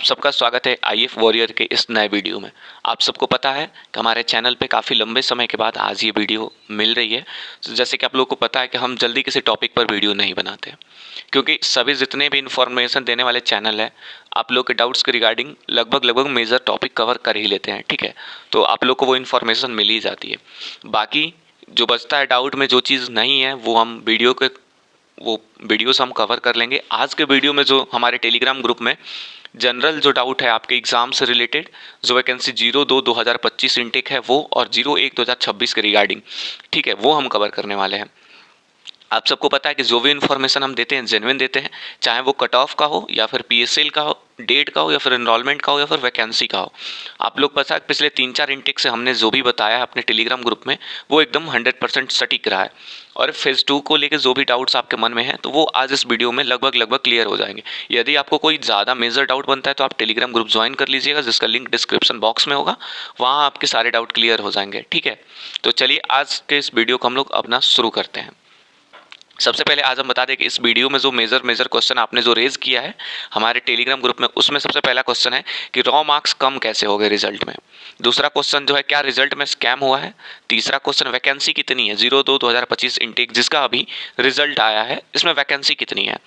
सबका स्वागत है आईएएफ वॉरियर के इस नए वीडियो में। आप सबको पता है कि हमारे चैनल पे काफ़ी लंबे समय के बाद आज ये वीडियो मिल रही है। तो जैसे कि आप लोगों को पता है कि हम जल्दी किसी टॉपिक पर वीडियो नहीं बनाते, क्योंकि सभी जितने भी इन्फॉर्मेशन देने वाले चैनल हैं, आप लोग के डाउट्स के रिगार्डिंग लगभग मेजर टॉपिक कवर कर ही लेते हैं, ठीक है। तो आप लोग को वो इन्फॉर्मेशन मिल ही जाती है। बाकी जो बचता है डाउट में, जो चीज़ नहीं है वो वीडियोस हम कवर कर लेंगे। आज के वीडियो में जो हमारे टेलीग्राम ग्रुप में जनरल जो डाउट है आपके एग्ज़ाम से रिलेटेड, जो वैकेंसी 02/2025 इनटेक है वो, और 01/2026 के रिगार्डिंग, ठीक है, वो हम कवर करने वाले हैं। आप सबको पता है कि जो भी इन्फॉर्मेशन हम देते हैं जेन्युइन देते हैं, चाहे वो कट ऑफ का हो या फिर पीएसएल का हो, डेट का हो या फिर एनरोलमेंट का हो या फिर वैकेंसी का हो। आप लोग पता है पिछले 3-4 इनटेक से हमने जो भी बताया है अपने टेलीग्राम ग्रुप में, वो एकदम 100% सटीक रहा है। और फेज़ 2 को लेकर जो भी डाउट्स आपके मन में हैं, तो वो आज इस वीडियो में लगभग क्लियर हो जाएंगे। यदि आपको कोई ज़्यादा मेजर डाउट बनता है तो आप टेलीग्राम ग्रुप ज्वाइन कर लीजिएगा, जिसका लिंक डिस्क्रिप्शन बॉक्स में होगा। वहाँ आपके सारे डाउट क्लियर हो जाएंगे, ठीक है। तो चलिए आज के इस वीडियो को हम लोग अपना शुरू करते हैं। सबसे पहले आज हम बता दें कि इस वीडियो में जो मेजर क्वेश्चन आपने जो रेज किया है हमारे टेलीग्राम ग्रुप में, उसमें सबसे पहला क्वेश्चन है कि रॉ मार्क्स कम कैसे हो गए रिजल्ट में। दूसरा क्वेश्चन जो है, क्या रिजल्ट में स्कैम हुआ है। तीसरा क्वेश्चन, वैकेंसी कितनी है 02/2025 इनटेक जिसका अभी रिजल्ट आया है, इसमें वैकेंसी कितनी है,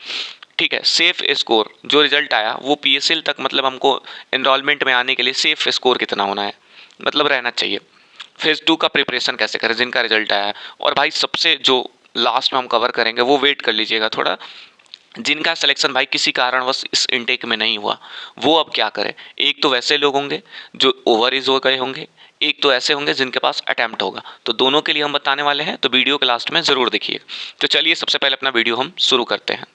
ठीक है। सेफ स्कोर जो रिजल्ट आया वो पीएसएल तक, मतलब हमको एनरोलमेंट में आने के लिए सेफ स्कोर कितना होना है, मतलब रहना चाहिए। फेज़ 2 का प्रिपरेशन कैसे करें जिनका रिजल्ट आया है। और भाई सबसे जो लास्ट में हम कवर करेंगे वो वेट कर लीजिएगा थोड़ा, जिनका सिलेक्शन भाई किसी कारणवश इस इनटेक में नहीं हुआ, वो अब क्या करें। एक तो वैसे लोग होंगे जो ओवर एज हो गए होंगे, एक तो ऐसे होंगे जिनके पास अटैम्प्ट होगा। तो दोनों के लिए हम बताने वाले हैं, तो वीडियो के लास्ट में ज़रूर देखिए। तो चलिए सबसे पहले अपना वीडियो हम शुरू करते हैं।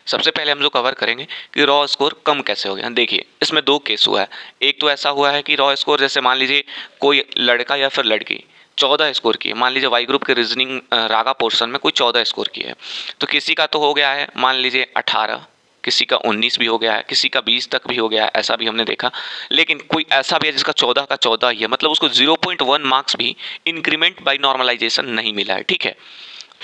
सबसे पहले हम जो कवर करेंगे कि रॉ स्कोर कम कैसे हो गया। देखिए इसमें 2 केस हुआ है। एक तो ऐसा हुआ है कि रॉ स्कोर, जैसे मान लीजिए कोई लड़का या फिर लड़की 14 स्कोर की है, मान लीजिए वाई ग्रुप के रीजनिंग रागा पोर्शन में कोई 14 स्कोर की है, तो किसी का तो हो गया है मान लीजिए 18, किसी का 19 भी हो गया है, किसी का 20 तक भी हो गया है, ऐसा भी हमने देखा। लेकिन कोई ऐसा भी है जिसका 14 का 14 ही है, मतलब उसको 0.1 मार्क्स भी इंक्रीमेंट बाय नॉर्मलाइजेशन नहीं मिला है, ठीक है।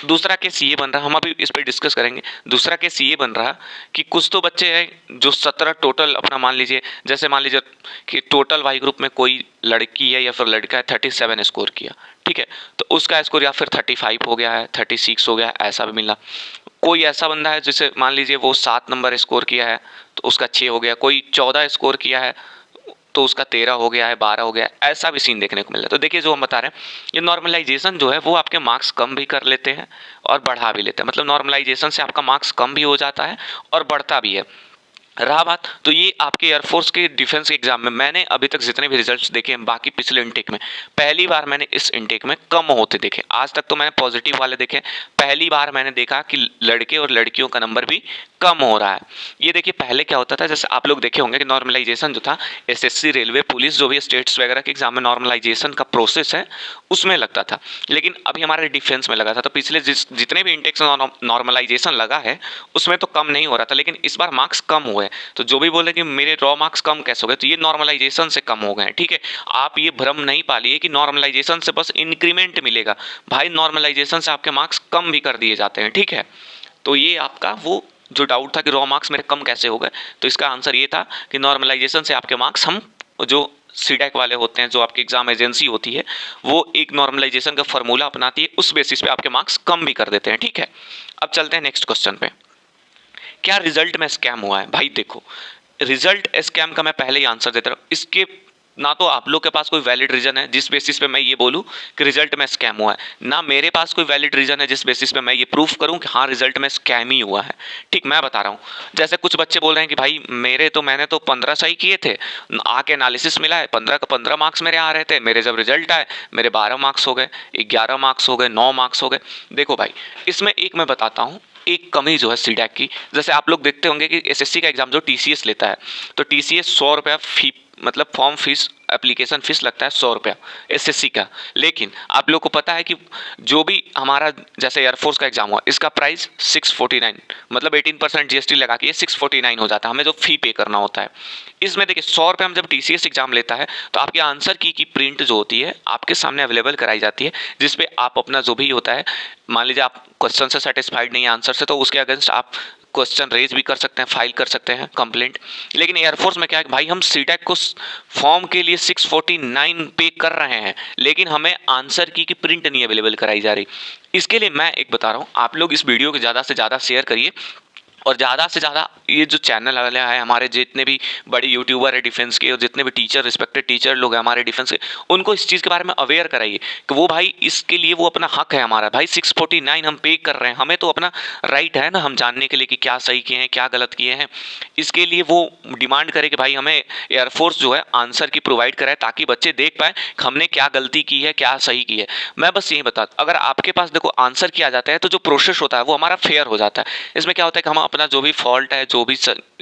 दूसरा केस ये बन रहा, हम अभी इस पर डिस्कस करेंगे। दूसरा केस ये बन रहा कि कुछ तो बच्चे हैं जो 17 टोटल अपना, मान लीजिए जैसे मान लीजिए कि टोटल वाई ग्रुप में कोई लड़की है या फिर लड़का है 37 स्कोर किया, ठीक है, तो उसका स्कोर या फिर 35 हो गया है, 36 हो गया है, ऐसा भी मिला। कोई ऐसा बंदा है जिसे मान लीजिए वो 7 नंबर स्कोर किया है तो उसका 6 हो गया, कोई 14 स्कोर किया है तो उसका 13 हो गया है, 12 हो गया है, ऐसा भी सीन देखने को मिल रहा है। तो देखिए जो हम बता रहे हैं, ये नॉर्मलाइजेशन जो है वो आपके मार्क्स कम भी कर लेते हैं और बढ़ा भी लेते हैं। मतलब नॉर्मलाइजेशन से आपका मार्क्स कम भी हो जाता है और बढ़ता भी है। रहा बात, तो ये आपके एयरफोर्स के डिफेंस के एग्जाम में मैंने अभी तक जितने भी रिजल्ट्स देखे हैं, बाकी पिछले इनटेक में पहली बार मैंने इस इनटेक में कम होते देखे। आज तक तो मैंने पॉजिटिव वाले देखे, पहली बार मैंने देखा कि लड़के और लड़कियों का नंबर भी कम हो रहा है। ये देखिए पहले क्या होता था, जैसे आप लोग देखे होंगे कि नॉर्मलाइजेशन जो था एसएससी, रेलवे, पुलिस, जो भी स्टेट्स वगैरह के एग्जाम में नॉर्मलाइजेशन का प्रोसेस है उसमें लगता था, लेकिन अभी हमारे डिफेंस में लगा था। तो पिछले जितने भी इनटेक्स नॉर्मलाइजेशन लगा है उसमें तो कम नहीं हो रहा था, लेकिन इस बार मार्क्स कम हुए। तो जो भी बोले कि मेरे रॉ मार्क्स कम कैसे हो गए, तो ये नॉर्मलाइजेशन से कम हो गए, ठीक है। आप ये भ्रम नहीं पालिए कि नॉर्मलाइजेशन से बस इंक्रीमेंट मिलेगा, भाई नॉर्मलाइजेशन से आपके मार्क्स कम भी कर दिए जाते हैं, ठीक है। तो ये आपका वो जो डाउट था कि रॉ मार्क्स मेरे कम कैसे हो गए, तो इसका आंसर ये था कि नॉर्मलाइजेशन से आपके मार्क्स, हम जो सीडेक वाले होते हैं, जो आपकी एग्जाम एजेंसी होती है, वो एक नॉर्मलाइजेशन का फॉर्मूला अपनाती है, उस बेसिस पे आपके मार्क्स कम भी कर देते हैं, ठीक है। अब चलते हैं नेक्स्ट क्वेश्चन पे। क्या रिजल्ट में स्कैम हुआ है। भाई देखो, रिजल्ट स्कैम का मैं पहले ही आंसर देता हूँ। इसके ना तो आप लोग के पास कोई वैलिड रीजन है जिस बेसिस पे मैं ये बोलूँ कि रिजल्ट में स्कैम हुआ है, ना मेरे पास कोई वैलिड रीजन है जिस बेसिस पे मैं ये प्रूफ करूँ कि हाँ रिजल्ट में स्कैम ही हुआ है। ठीक, मैं बता रहा हूँ। जैसे कुछ बच्चे बोल रहे हैं कि भाई मैंने तो 15 सही किए थे, आके एनालिसिस मिला है 15 का 15 मार्क्स मेरे आ रहे थे, मेरे जब रिजल्ट आए मेरे 12 मार्क्स हो गए, 11 मार्क्स हो गए, 9 मार्क्स हो गए। देखो भाई, इसमें एक मैं बताता हूँ एक कमी जो है सीडैक की। जैसे आप लोग देखते होंगे कि एसएससी का एग्जाम जो टीसीएस लेता है, तो टीसीएस 100 रुपया फी, मतलब फॉर्म फीस, एप्लीकेशन फीस लगता है 100 रुपया एसएससी का। लेकिन आप लोग को पता है कि जो भी हमारा जैसे एयरफोर्स का एग्जाम हुआ, इसका प्राइस 649, मतलब 18% जीएसटी लगा के ये 649 हो जाता है, हमें जो फी पे करना होता है। इसमें देखिए 100 रुपये में जब टीसीएस एग्जाम लेता है तो आपके आंसर की प्रिंट जो होती है आपके सामने अवेलेबल कराई जाती है, जिसपे आप अपना जो भी होता है, मान लीजिए आप क्वेश्चन से सेटिस्फाइड नहीं है आंसर से, तो उसके अगेंस्ट आप क्वेश्चन रेज भी कर सकते हैं, फाइल कर सकते हैं कंप्लेंट। लेकिन एयरफोर्स में क्या है कि भाई हम सीटेक को फॉर्म के लिए 649 पे कर रहे हैं, लेकिन हमें आंसर की प्रिंट नहीं अवेलेबल कराई जा रही। इसके लिए मैं एक बता रहा हूँ, आप लोग इस वीडियो को ज़्यादा से ज़्यादा शेयर करिए, और ज़्यादा से ज़्यादा ये जो चैनल वाले हैं, हमारे जितने भी बड़े यूट्यूबर है डिफेंस के, और जितने भी टीचर, रिस्पेक्टेड टीचर लोग हैं हमारे डिफेंस के, उनको इस चीज़ के बारे में अवेयर कराइए कि वो भाई इसके लिए वो अपना हक है हमारा। भाई 649 हम पे कर रहे हैं, हमें तो अपना राइट है ना हम जानने के लिए कि क्या सही किए हैं क्या गलत किए हैं। इसके लिए वो डिमांड करे कि भाई हमें एयरफोर्स जो है आंसर की प्रोवाइड कराए, ताकि बच्चे देख पाए कि हमने क्या गलती की है क्या सही की है। मैं बस यही बता, अगर आपके पास देखो आंसर किया जाता है तो जो प्रोसेस होता है वो हमारा फेयर हो जाता है। इसमें क्या होता है कि हम अपना जो भी फॉल्ट है, जो भी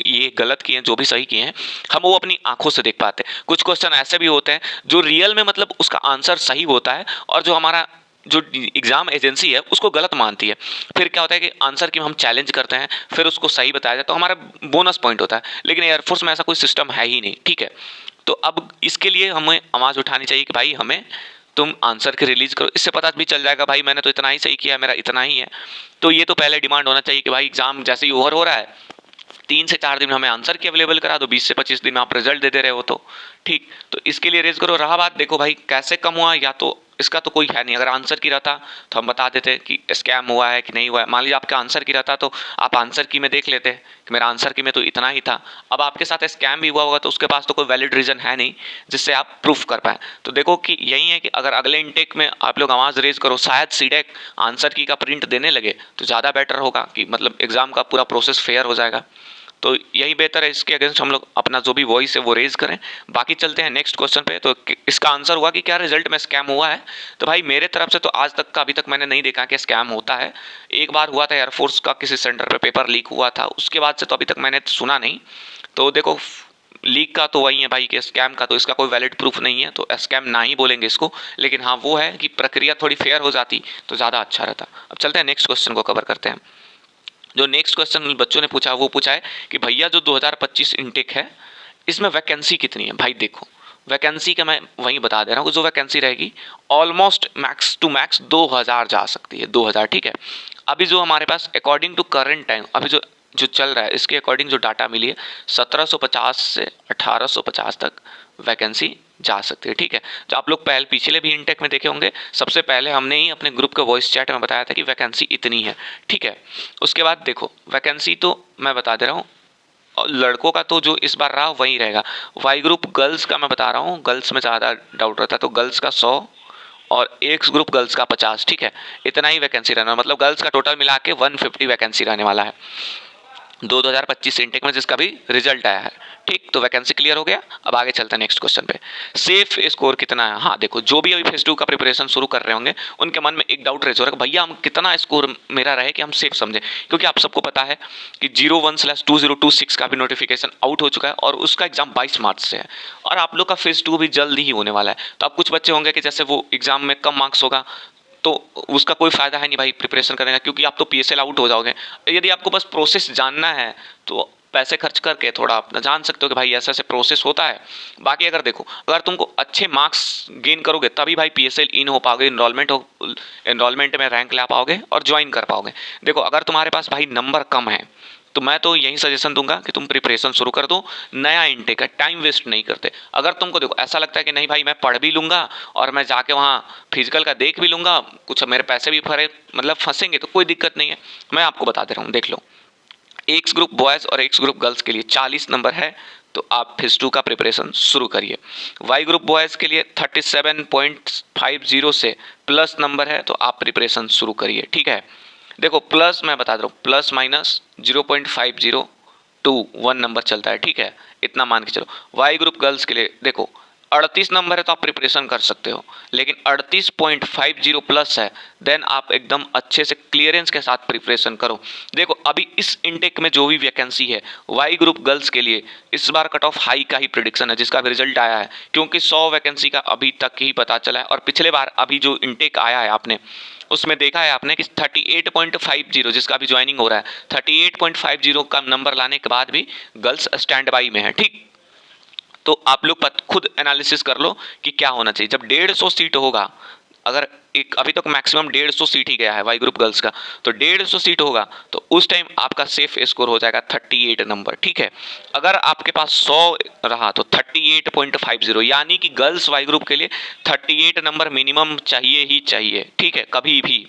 ये गलत किए हैं, जो भी सही किए हैं, हम वो अपनी आंखों से देख पाते हैं। कुछ क्वेश्चन ऐसे भी होते हैं जो रियल में मतलब उसका आंसर सही होता है, और जो हमारा जो एग्जाम एजेंसी है उसको गलत मानती है। फिर क्या होता है कि आंसर की हम चैलेंज करते हैं, फिर उसको सही बताया जाए तो हमारा बोनस पॉइंट होता है। लेकिन एयरफोर्स में ऐसा कोई सिस्टम है ही नहीं, ठीक है। तो अब इसके लिए हमें आवाज़ उठानी चाहिए कि भाई हमें तुम आंसर के रिलीज करो। इससे पता भी चल जाएगा भाई मैंने तो इतना ही सही किया, मेरा इतना ही है। तो ये तो पहले डिमांड होना चाहिए कि भाई एग्जाम जैसे ही ओवर हो रहा है 3 से 4 दिन में हमें आंसर की अवेलेबल करा दो, 20 से 25 दिन में आप रिजल्ट दे दे रहे हो तो ठीक। तो इसके लिए रेज करो। रहा बात देखो भाई कैसे कम हुआ, या तो इसका तो कोई है नहीं। अगर आंसर की रहता तो हम बता देते कि स्कैम हुआ है कि नहीं हुआ है। मान लीजिए आपका आंसर की रहता तो आप आंसर की में देख लेते कि मेरा आंसर की में तो इतना ही था। अब आपके साथ स्कैम भी हुआ होगा तो उसके पास तो कोई वैलिड रीज़न है नहीं जिससे आप प्रूफ कर पाए। तो देखो कि यही है कि अगर अगले इनटेक में आप लोग आवाज़ रेज करो, शायद सीडेक आंसर की का प्रिंट देने लगे तो ज़्यादा बेटर होगा, कि मतलब एग्ज़ाम का पूरा प्रोसेस फेयर हो जाएगा। तो यही बेहतर है, इसके अगेंस्ट हम लोग अपना जो भी वॉइस है वो रेज करें। बाकी चलते हैं नेक्स्ट क्वेश्चन पे। तो इसका आंसर हुआ कि क्या रिजल्ट में स्कैम हुआ है। तो भाई मेरे तरफ से तो आज तक का अभी तक मैंने नहीं देखा कि स्कैम होता है। एक बार हुआ था एयरफोर्स का, किसी सेंटर पे पेपर लीक हुआ था, उसके बाद से तो अभी तक मैंने सुना नहीं। तो देखो लीक का तो वही है भाई कि स्कैम का तो इसका कोई वैलिड प्रूफ नहीं है, तो स्कैम ना ही बोलेंगे इसको। लेकिन हाँ वो है कि प्रक्रिया थोड़ी फेयर हो जाती तो ज़्यादा अच्छा रहता। अब चलते हैं नेक्स्ट क्वेश्चन को कवर करते हैं। जो नेक्स्ट क्वेश्चन बच्चों ने पूछा वो पूछा है कि भैया जो 2025 इनटेक है इसमें वैकेंसी कितनी है। भाई देखो वैकेंसी का मैं वहीं बता दे रहा हूँ, जो वैकेंसी रहेगी ऑलमोस्ट मैक्स टू मैक्स 2000 जा सकती है, 2000 ठीक है। अभी जो हमारे पास अकॉर्डिंग टू करंट टाइम अभी जो जो चल रहा है इसके अकॉर्डिंग जो डाटा मिली है 1750 से 1850 तक वैकेंसी जा सकती है, ठीक है। जो आप लोग पहले पिछले भी इनटेक में देखे होंगे, सबसे पहले हमने ही अपने ग्रुप के वॉइस चैट में बताया था कि वैकेंसी इतनी है, ठीक है। उसके बाद देखो वैकेंसी तो मैं बता दे रहा हूँ, और लड़कों का तो जो इस बार रहा वही रहेगा। वाई ग्रुप गर्ल्स का मैं बता रहा हूँ, गर्ल्स में ज़्यादा डाउट रहता है तो गर्ल्स का 100 और एक्स ग्रुप गर्ल्स का 50, ठीक है। इतना ही वैकेंसी रहना, मतलब गर्ल्स का टोटल मिला के 150 वैकेंसी रहने वाला है 2025 इनटेक में जिसका भी रिजल्ट आया है, ठीक। तो वैकेंसी क्लियर हो गया। अब आगे चलते हैं नेक्स्ट क्वेश्चन पे। सेफ स्कोर कितना है। हाँ देखो जो भी अभी फेज 2 का प्रिपरेशन शुरू कर रहे होंगे उनके मन में एक डाउट रेज हो रहा है, भैया हम कितना स्कोर मेरा रहे कि हम सेफ समझे। क्योंकि आप सबको पता है कि 01/2026 का भी नोटिफिकेशन आउट हो चुका है और उसका एग्जाम 22 मार्च से है, और आप लोग का फेज 2 भी जल्द ही होने वाला है। तो अब कुछ बच्चे होंगे कि जैसे वो एग्जाम में कम मार्क्स होगा तो उसका कोई फ़ायदा है नहीं भाई प्रिपरेशन करने का, क्योंकि आप तो PSL आउट हो जाओगे। यदि आपको बस प्रोसेस जानना है तो पैसे खर्च करके थोड़ा आप जान सकते हो कि भाई ऐसा ऐसे प्रोसेस होता है। बाकी अगर देखो अगर तुमको अच्छे मार्क्स गेन करोगे तभी भाई PSL इन हो पाओगे, इनरोलमेंट में रैंक ला पाओगे और ज्वाइन कर पाओगे। देखो अगर तुम्हारे पास भाई नंबर कम है तो मैं तो यही सजेशन दूंगा कि तुम प्रिपरेशन शुरू कर दो, नया इनटेक है, टाइम वेस्ट नहीं करते। अगर तुमको देखो ऐसा लगता है कि नहीं भाई मैं पढ़ भी लूँगा और मैं जाके वहाँ फिजिकल का देख भी लूँगा, कुछ मेरे पैसे भी फरे मतलब फंसेंगे तो कोई दिक्कत नहीं है। मैं आपको बता दे रहा हूँ, देख लो एक्स ग्रुप बॉयज़ और एक्स ग्रुप गर्ल्स के लिए 40 नंबर है तो आप फेज 2 का प्रिपरेशन शुरू करिए। वाई ग्रुप बॉयज़ के लिए 37.50 से प्लस नंबर है तो आप प्रिपरेशन शुरू करिए, ठीक है। देखो प्लस मैं बता रहा हूँ प्लस माइनस 0.50 टू 1 नंबर चलता है, ठीक है। इतना मान के चलो। वाई ग्रुप गर्ल्स के लिए देखो 38 नंबर है तो आप प्रिपरेशन कर सकते हो, लेकिन 38.50 प्लस है देन आप एकदम अच्छे से क्लियरेंस के साथ प्रिपरेशन करो। देखो अभी इस इनटेक में जो भी वैकेंसी है वाई ग्रुप गर्ल्स के लिए इस बार कट ऑफ हाई का ही प्रिडिक्शन है जिसका भी रिजल्ट आया है, क्योंकि 100 वैकेंसी का अभी तक ही पता चला है। और पिछले बार अभी जो इनटेक आया है आपने उसमें देखा है आपने कि 38.50 जिसका भी ज्वाइनिंग हो रहा है 38.50 का नंबर लाने के बाद भी गर्ल्स स्टैंड बाई में है, ठीक। तो आप लोग खुद एनालिसिस कर लो कि क्या होना चाहिए। जब 150 सीट होगा अगर एक अभी तक मैक्सिमम 150 सीट ही गया है वाई ग्रुप गर्ल्स का, तो 150 सीट होगा तो उस टाइम आपका सेफ स्कोर हो जाएगा 38 नंबर, ठीक है। अगर आपके पास 100 रहा तो 38.50, यानी कि गर्ल्स वाई ग्रुप के लिए 38 नंबर मिनिमम चाहिए ही चाहिए, ठीक है, कभी भी।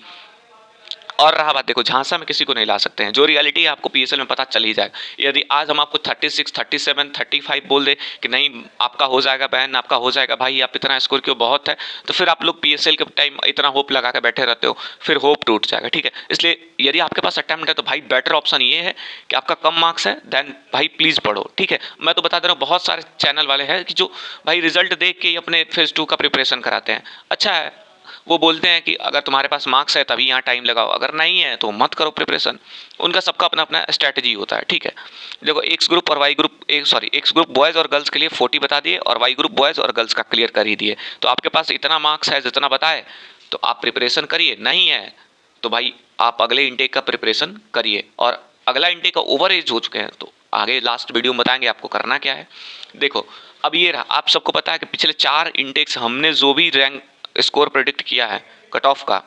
और रहा बात, देखो झांसा में किसी को नहीं ला सकते हैं, जो रियलिटी है आपको पीएसएल में पता चल ही जाएगा। यदि आज हम आपको 36, 37, 35 बोल दे कि नहीं आपका हो जाएगा बैन, आपका हो जाएगा भाई, आप इतना स्कोर क्यों, बहुत है, तो फिर आप लोग पीएसएल के टाइम इतना होप लगा के बैठे रहते हो, फिर होप टूट जाएगा, ठीक है। इसलिए यदि आपके पास अटेम्प्ट है तो भाई बेटर ऑप्शन ये है कि आपका कम मार्क्स है, देन भाई प्लीज़ पढ़ो, ठीक है। मैं तो बता दे रहा हूँ, बहुत सारे चैनल वाले हैं कि जो भाई रिजल्ट देख के ही अपने फेज़ 2 का प्रिपरेशन कराते हैं। अच्छा है, वो बोलते हैं कि अगर तुम्हारे पास मार्क्स है तभी यहाँ टाइम लगाओ, अगर नहीं है तो मत करो प्रिपरेशन। उनका सबका अपना अपना स्ट्रैटेजी होता है, ठीक है। देखो एक्स ग्रुप और Y group, X group boys और गर्ल्स के लिए 40 बता दिए और वाई ग्रुप बॉयज़ और गर्ल्स का क्लियर कर ही दिए। तो आपके पास इतना मार्क्स है जितना बताए तो आप प्रिपरेशन करिए, नहीं है तो भाई आप अगले इंटेक का प्रिपरेशन करिए। और अगला इंटेक का ओवर एज हो चुके हैं तो आगे लास्ट वीडियो में बताएंगे आपको करना क्या है। देखो अब ये रहा, आप सबको पता है कि पिछले 4 इंटेक्स हमने जो भी रैंक स्कोर प्रेडिक्ट किया है कट ऑफ का,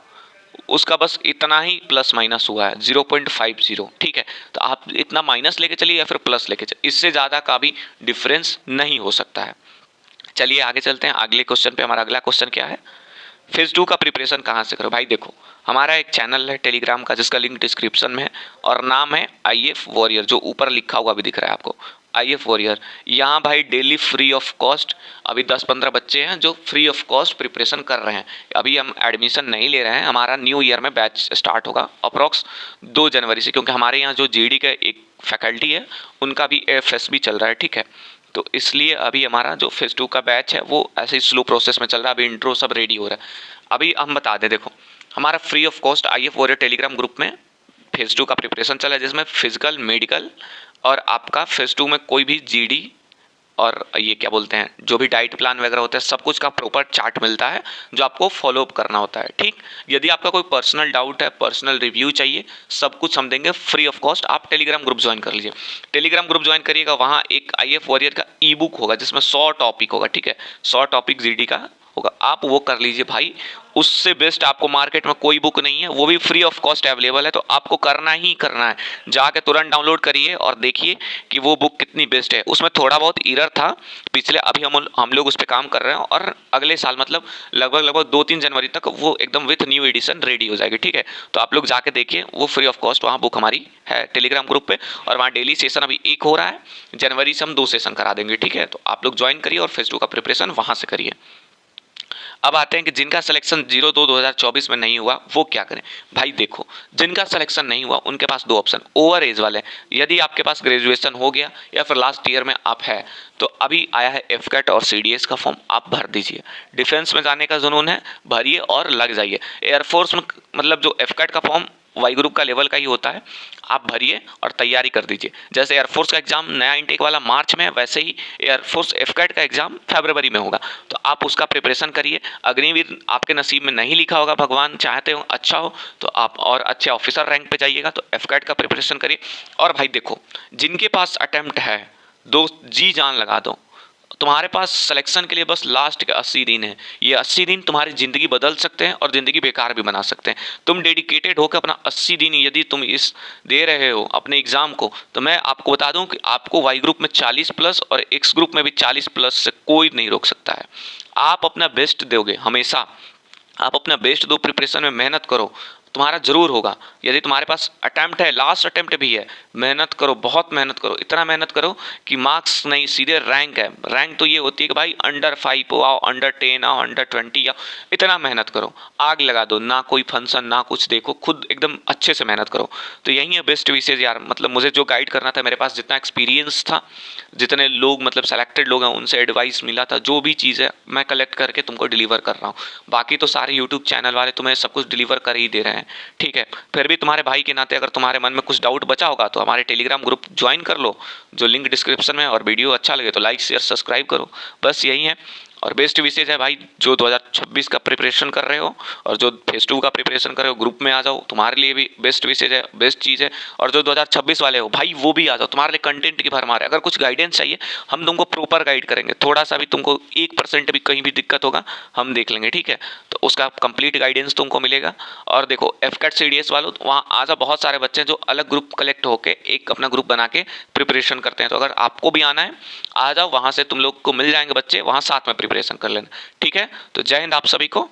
उसका बस इतना ही प्लस माइनस हुआ है 0.50, ठीक है। तो आप इतना माइनस लेके चलिए या फिर प्लस लेके चलिए, इससे ज़्यादा का भी डिफरेंस नहीं हो सकता है। चलिए आगे चलते हैं अगले क्वेश्चन पे। हमारा अगला क्वेश्चन क्या है, फेज़ 2 का प्रिपरेशन कहाँ से करो। भाई देखो हमारा एक चैनल है टेलीग्राम का जिसका लिंक डिस्क्रिप्शन में है और नाम है IF वॉरियर, जो ऊपर लिखा हुआ भी दिख रहा है आपको, IF वॉरियर। यहाँ भाई डेली फ्री ऑफ कॉस्ट अभी 10-15 बच्चे हैं जो फ्री ऑफ कॉस्ट प्रिपरेशन कर रहे हैं। अभी हम एडमिशन नहीं ले रहे हैं, हमारा न्यू ईयर में बैच स्टार्ट होगा अप्रॉक्स 2 जनवरी से, क्योंकि हमारे यहाँ जो GD का एक फैकल्टी है उनका भी AFS भी चल रहा है, ठीक है। तो इसलिए अभी हमारा जो फेज़ 2 का बैच है वो ऐसे ही स्लो प्रोसेस में चल रहा है, अभी इंट्रो सब रेडी हो रहा है। अभी हम बता दें, देखो हमारा free of cost IF warrior Telegram group में फेज़ 2 का प्रिपरेशन चला है, जिसमें फिजिकल, मेडिकल और आपका फेज़ 2 में कोई भी GD और ये क्या बोलते हैं जो भी डाइट प्लान वगैरह होता है सब कुछ का प्रॉपर चार्ट मिलता है जो आपको फॉलो अप करना होता है, ठीक। यदि आपका कोई पर्सनल डाउट है, पर्सनल रिव्यू चाहिए, सब कुछ हम देंगे फ्री ऑफ कॉस्ट। आप टेलीग्राम ग्रुप ज्वाइन कर लीजिए, टेलीग्राम ग्रुप ज्वाइन करिएगा, वहाँ एक IF वॉरियर का ई बुक होगा जिसमें 100 टॉपिक होगा, ठीक है, 100 टॉपिक GD का होगा, आप वो कर लीजिए भाई। उससे बेस्ट आपको मार्केट में कोई बुक नहीं है, वो भी फ्री ऑफ कॉस्ट अवेलेबल है, तो आपको करना ही करना है, जाके तुरंत डाउनलोड करिए और देखिए कि वो बुक कितनी बेस्ट है। उसमें थोड़ा बहुत एरर था पिछले, अभी हम लोग उस पर काम कर रहे हैं और अगले साल मतलब लगभग 2-3 जनवरी तक वो एकदम विथ न्यू एडिशन रेडी हो जाएगी, ठीक है। तो आप लोग जाके देखिए, वो फ्री ऑफ कॉस्ट वहाँ बुक हमारी है टेलीग्राम ग्रुप पे, और वहाँ डेली सेशन अभी 1 हो रहा है, जनवरी से हम 2 सेशन करा देंगे, ठीक है। तो आप लोग ज्वाइन करिए और फेज़ 2 का प्रिपरेशन वहाँ से करिए। अब आते हैं कि जिनका सिलेक्शन 02/2024 में नहीं हुआ वो क्या करें। भाई देखो जिनका सिलेक्शन नहीं हुआ उनके पास 2 ऑप्शन, ओवर एज वाले, यदि आपके पास ग्रेजुएशन हो गया या फिर लास्ट ईयर में आप है तो अभी आया है FCAT और CDS का फॉर्म, आप भर दीजिए। डिफेंस में जाने का जुनून है, भरिए और लग जाइए। एयरफोर्स में मतलब जो FCAT का फॉर्म वाई ग्रुप का लेवल का ही होता है, आप भरिए और तैयारी कर दीजिए। जैसे एयरफोर्स का एग्जाम नया इंटेक वाला मार्च में, वैसे ही एयरफोर्स FCAT का एग्जाम फरवरी में होगा, तो आप उसका प्रिपरेशन करिए। अग्निवीर आपके नसीब में नहीं लिखा होगा, भगवान चाहते हो अच्छा हो तो आप और अच्छे ऑफिसर रैंक पे जाइएगा, तो FCAT का प्रिपरेशन करिए। और भाई देखो जिनके पास अटेम्प्ट है, दोस्त जी जान लगा दो, तुम्हारे पास सिलेक्शन के लिए बस लास्ट के 80 दिन है। ये 80 दिन तुम्हारी ज़िंदगी बदल सकते हैं और ज़िंदगी बेकार भी बना सकते हैं। तुम डेडिकेटेड होकर अपना 80 दिन यदि तुम इस दे रहे हो अपने एग्ज़ाम को, तो मैं आपको बता दूं कि आपको वाई ग्रुप में 40+ और एक्स ग्रुप में भी 40+ से कोई नहीं रोक सकता है। आप अपना बेस्ट दोगे हमेशा, आप अपना बेस्ट दो, प्रिपरेशन में मेहनत करो, तुम्हारा जरूर होगा। यदि तुम्हारे पास अटैम्प्ट है, लास्ट अटैम्प्ट भी है, मेहनत करो, बहुत मेहनत करो, इतना मेहनत करो कि मार्क्स नहीं सीधे रैंक है। रैंक तो ये होती है कि भाई अंडर 5 आओ, अंडर 10 आओ, अंडर 20 आओ, इतना मेहनत करो, आग लगा दो, ना कोई फंक्शन ना कुछ देखो, खुद एकदम अच्छे से मेहनत करो। तो यही है बेस्ट विशेष यार, मतलब मुझे जो गाइड करना था, मेरे पास जितना एक्सपीरियंस था, जितने लोग मतलब सेलेक्टेड लोग हैं उनसे एडवाइस मिला था, जो भी चीज़ है मैं कलेक्ट करके तुमको डिलीवर कर रहा हूँ। बाकी तो सारे यूट्यूब चैनल वाले तुम्हें सब कुछ डिलीवर कर ही दे रहे हैं, ठीक है। फिर भी तुम्हारे भाई के नाते अगर तुम्हारे मन में कुछ डाउट बचा होगा तो हमारे टेलीग्राम ग्रुप ज्वाइन कर लो, जो लिंक डिस्क्रिप्शन में, और वीडियो अच्छा लगे तो लाइक शेयर सब्सक्राइब करो। बस यही है, और बेस्ट विशेज है भाई, जो 2026 का प्रिपरेशन कर रहे हो और जो फेज 2 का प्रिपरेशन कर रहे हो, ग्रुप में आ जाओ, तुम्हारे लिए भी बेस्ट विशेज है, बेस्ट चीज़ है। और जो 2026 वाले हो भाई, वो भी आ जाओ, तुम्हारे लिए कंटेंट की भरमार है। अगर कुछ गाइडेंस चाहिए, हम तुमको प्रॉपर गाइड करेंगे। थोड़ा सा भी तुमको 1% भी कहीं भी दिक्कत होगा, हम देख लेंगे, ठीक है। तो उसका कंप्लीट गाइडेंस तुमको मिलेगा। और देखो एफकैट सीडीएस वालों, वहाँ आ जाओ, बहुत सारे बच्चे हैं जो अलग ग्रुप कलेक्ट होकर एक अपना ग्रुप बना के प्रिपरेशन करते हैं। तो अगर आपको भी आना है, आ जाओ, वहाँ से तुम लोग को मिल जाएंगे बच्चे, वहाँ साथ में प्रिपरेशन कर लेना, ठीक है। तो जय हिंद आप सभी को।